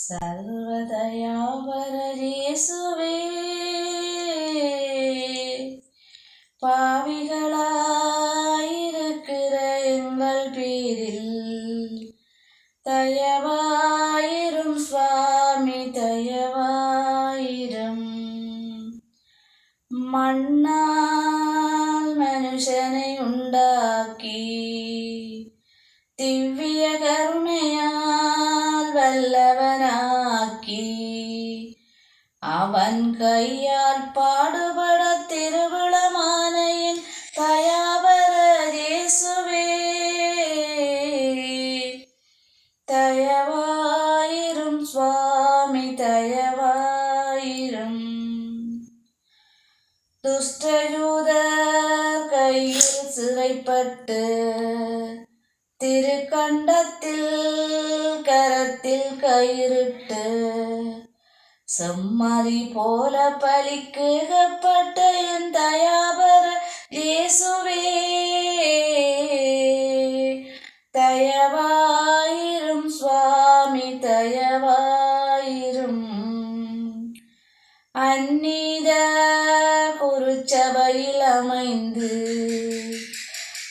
சர்வதயாபர இயேசுவே, பாவிகளாயிருக்கிற எங்கள் பேரில் தயவாயிரும் சுவாமி, தயவாயிரும். மண்ணால் மனுஷனை உண்டாக்கி திவ்ய கருணையால் வல்லவனாக்கி அவன் கையால் பாடுபட திருவிழமான என் தயாபர இயேசுவே, தயவாயிரும் சுவாமி, தயவாயிரும். துஷ்டயூதர் கையில் சிறைப்பட்டு திருக்கண்டத்தில் கரத்தில் கயிறிட்டு செம்மறி போல பலிக்குகப்பட்ட என் தயாபர இயேசுவே, தயவாயிரும் சுவாமி, தயவாயிரும். அந்நீத குருச்சபையில் அமைந்து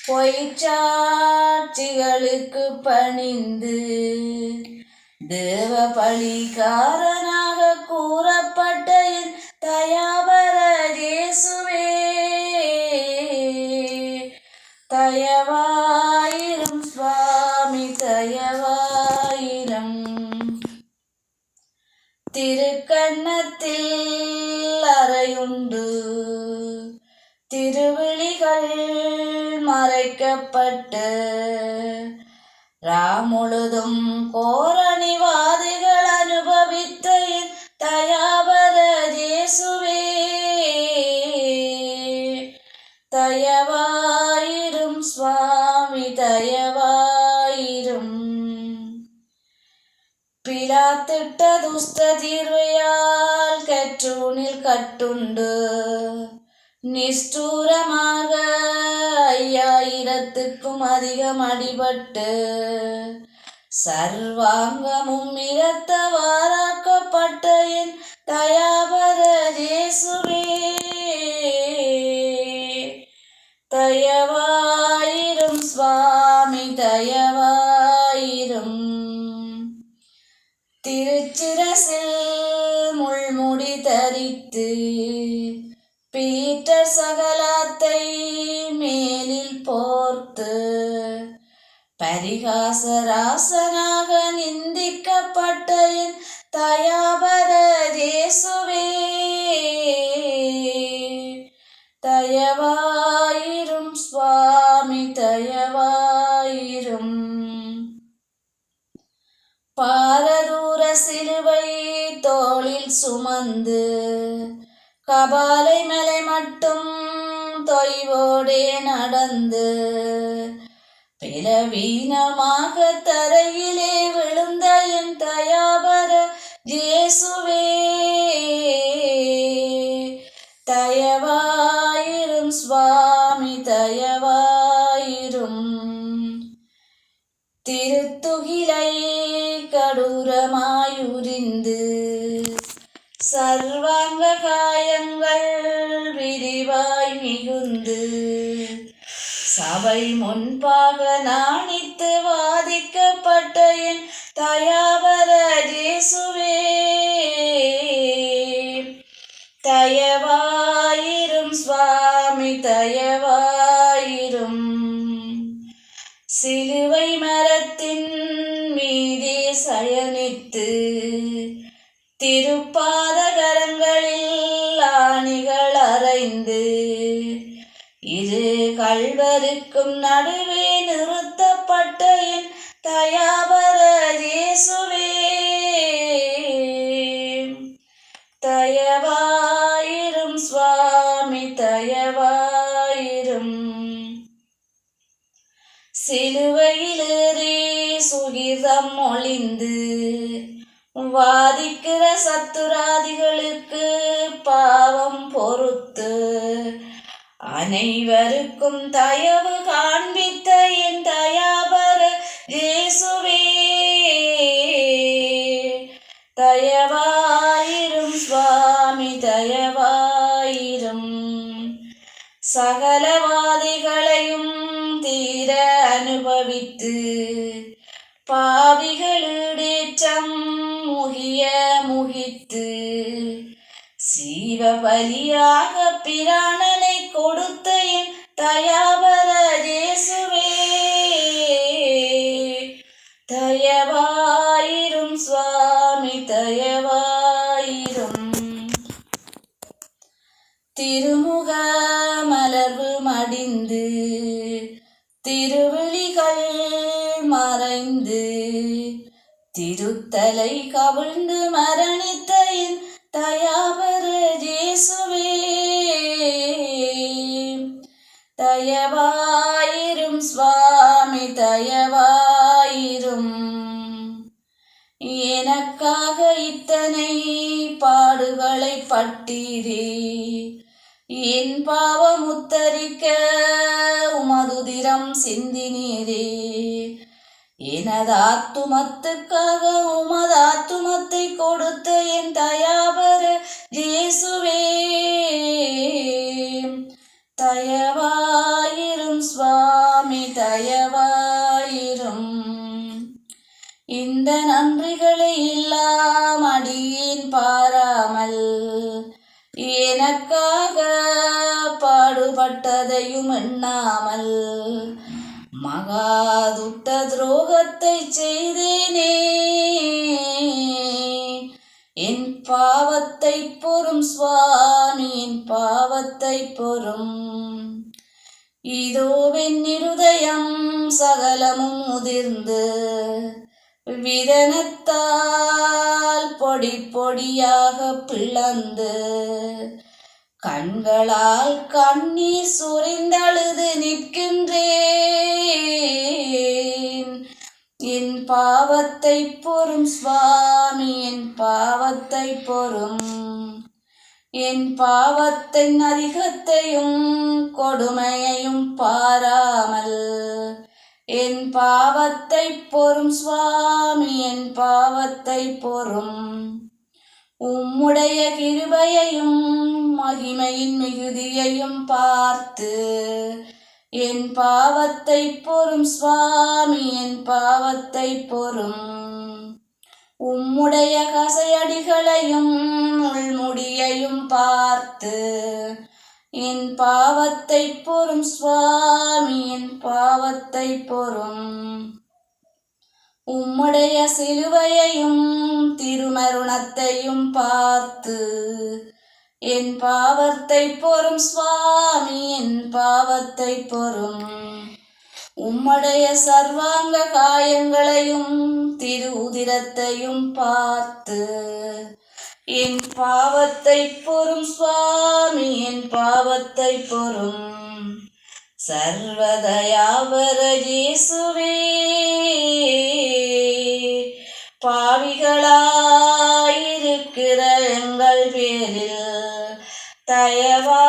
பொய்ச்சாட்சிகளுக்கு பணிந்து தேவ பலிகாரனாக கூறப்பட்ட என் தயாபர இயேசுவே, தயவாயிரும் சுவாமி, தயவாயிரும். திருக்கன்னத்தில் அறையுண்டு திருவிழிகள் மறைக்கப்பட்டு ராமுழுதும் கோரணிவாதிகள் அனுபவித்த என் தயாபர இயேசுவே, தயவாயிரும் சுவாமி, தயவாயிரும். பிலாத்திட்ட துஷ்ட தீர்வையால் கற்றூனில் கட்டுண்டு நிஷ்டூரமாக 5000க்கும் அதிகம் அடிபட்டு சர்வாங்கமும் இரத்தவாராக்கப்பட்ட என் தயாபர இயேசுவே, தயவாயிரும் சுவாமி, தயவாயிரும். திருச்சிரசில் முள்முடி தரித்து பீட்டர் சகலத்தை மேலில் போர்த்து பரிகாசராசனாக நிந்திக்கப்பட்ட என் தயாபர இயேசுவே, தயவாயிரும் சுவாமி, தயவாயிரும். பாரதூர சிலுவை தோளில் சுமந்து கபாலை மலை மட்டும் தொய்வோடே நடந்து பலவீனமாக தரையிலே விழுந்த என் தயாபர இயேசுவே, தயவாயிரும் சுவாமி, தயவாயிரும். திருத்துகிலை கடூரமாயுரிந்து சர்வாங்க காயங்கள் விரிவாய் மிகுந்து சபை முன்பாக நாணித்து வாதிக்கப்பட்ட என் தயாபர இயேசுவே, தயவாயிரும் சுவாமி, தயவாயிரும். சிலுவை மரத்தின் மீதே சயனித்து திருப்பாதகரங்களில் ஆணிகள் அறைந்து இரு கள்வருக்கும் நடுவே நிறுத்தப்பட்ட என் தயாபர இயேசுவே, தயவாயிரும் சுவாமி, தயவாயிரும். சிலுவையிலேறி சுகிதம் ஒளிந்து வாதிக்கிற சத்துராதிகளுக்கு பாவம் பொறுத்து அனைவருக்கும் தயவு காண்பித்த என் தயாபர இயேசுவே, தயவாயிரும் சுவாமி தயவாயிரும். சகலவாதிகளையும் தீர அனுபவித்து பாவிகளிடேற்றம் முகிய முகித்து சீவ பலியாக பிராணனை கொடுத்த என் தயாபர இயேசுவே தயவாயிரும் சுவாமி தயவாயிரும். திருமுக மலர்வு மடிந்து திருவிழிகள் மறைந்து திருத்தலை கவிழ்ந்து மரணித்த என் தயாபர இயேசுவே தயவாயிரும் சுவாமி தயவாயிரும். எனக்காக இத்தனை பாடுகளை பட்டீரே, என் பாவம் உத்தரிக்க உமதுதிரம் சிந்தினீரே. எனது ஆத்துமத்துக்காக உமது ஆத்துமத்தை கொடுத்த என் தயாபர இயேசுவே தயவாயிரும் சுவாமி தயவாயிரும். இந்த நன்றிகளை எல்லாம் அடியேன் பாராமல் எனக்காக பாடுபட்டதையும் எண்ணாமல் மகாதுட்ட துரோகத்தை செய்தேனே. என் பாவத்தை பொறும் சுவாமி என் பாவத்தை பொறும். இதோ என் இருதயம் சகலமும் உதிர்ந்து விதனத்தால் பொடி பொடியாக பிளந்து கண்களால் கண்ணீர் சுரிந்தழுது நிற்கின்றேன். என் பாவத்தை பொறும் சுவாமி என் பாவத்தை பொறும். என் பாவத்தின் அதிகத்தையும் கொடுமையையும் பாராமல் என் பாவத்தை பொறும் சுவாமி என் பாவத்தை பொறும். உம்முடைய கிருபையையும் மகிமையின் மிகுதியையும் பார்த்து என் பாவத்தை பொறும் சுவாமி என் பாவத்தை பொறும். உம்முடைய கசையடிகளையும் உள்முடியையும் பார்த்து என் பாவத்தை பொறும் சுவாமி என் பாவத்தை பொறும். உம்முடைய சிலுவையையும் திருமருணத்தையும் பார்த்து என் பாவத்தை பொறும் சுவாமி என் பாவத்தை பொறும். உம்முடைய சர்வாங்க காயங்களையும் திரு உதிரத்தையும் பார்த்து என் பாவத்தை பொறும் சுவாமி என் பாவத்தை பொறும். சர்வதயாபர இயேசுவே பாவிகளாயிருக்கிற எங்கள் பேரில் தயவா